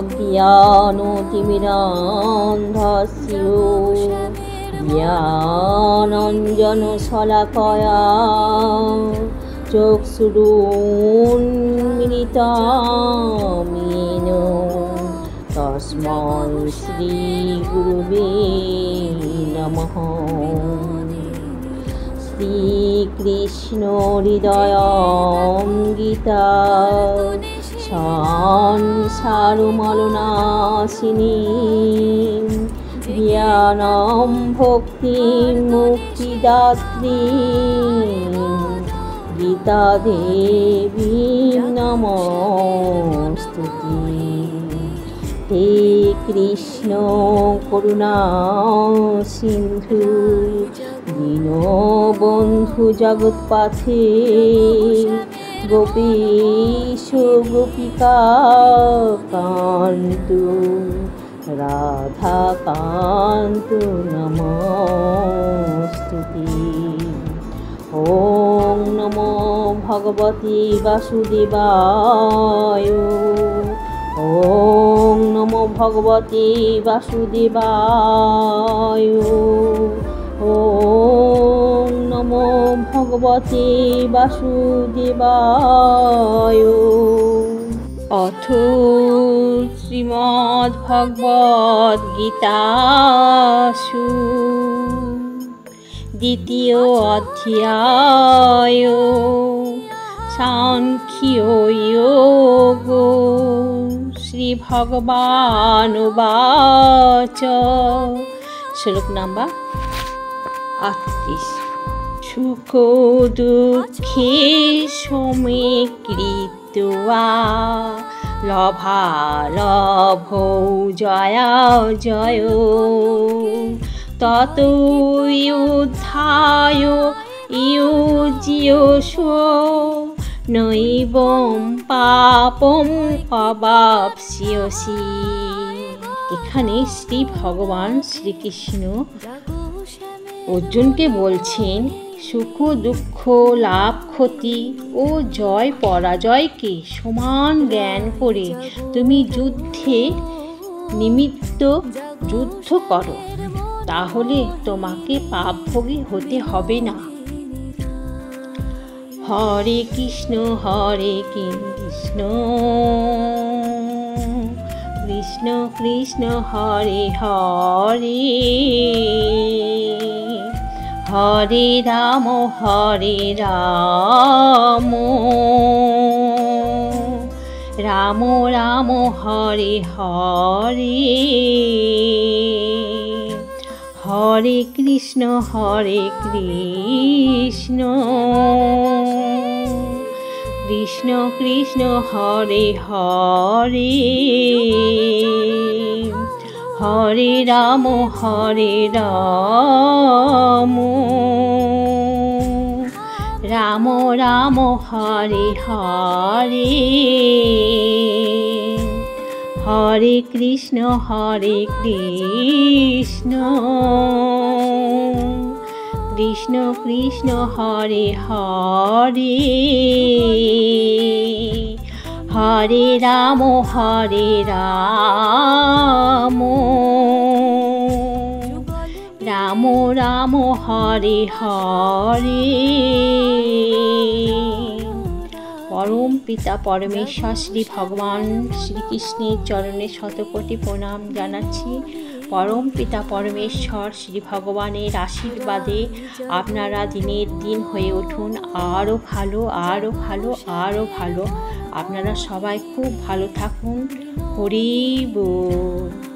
ज्ञानतिमिरान्धस्य ज्ञानाञ्जनशलाकया चक्षुरुन्मिलितं तस्मै श्रीगुरुवे नमः। श्रीकृष्ण हृदयङ्गिता संसारमलनाशिनी ज्ञानं भक्तिं मुक्तिदात्री गीता देवी नमोस्तुते। हे कृष्ण करुणा सिंधु दीनबन्धु जगत्पथे गोपीश गोपिका कान्तु राधा कान्तु नमोस्तुते। ॐ नमो भगवते वासुदेवाय। ॐ नमो भगवते वासुदेवाय। ॐ नमो भगवते वासुदेवाय। अथ श्रीमद्भगवद्गीतासु द्वितीय अध्याय सांख्ययोगो। श्रीभगवानुवाच। श्लोक नंबर 38। सुख दुःखे समीकृत्वा लभालभौ जयाजयो ततो युद्धाय युज्यस्व नैवं पापम् अवाप्स्यसि। এখানে শ্রী ভগবান শ্রীকৃষ্ণ অর্জুনকে বলছেন, সুখ দুঃখ লাভ ক্ষতি ও জয় পরাজয়কে সমান জ্ঞান করে তুমি যুদ্ধে নিমিত্ত যুদ্ধ করো, তাহলে তোমাকে পাপভোগী হতে হবে না। হরে কৃষ্ণ কৃষ্ণ কৃষ্ণ হরে হরে হরে রাম রাম রাম হরে হরে হরে কৃষ্ণ কৃষ্ণ কৃষ্ণ হরে হরে হরে রাম রাম রাম হরে হরে হরে কৃষ্ণ কৃষ্ণ কৃষ্ণ হরে হরে হরে রাম রাম রাম হরে হরে। পরম পিতা পরমেশ্বর শ্রী ভগবান শ্রীকৃষ্ণের চরণে শতকোটি প্রণাম জানাচ্ছি। পরম পিতা পরমেশ্বর শ্রী ভগবানের আশীর্বাদে আপনারা দিনের দিন হয়ে উঠুন আরও ভালো আরও ভালো আরও ভালো। আপনারা সবাই খুব ভালো থাকুন। হরি বল।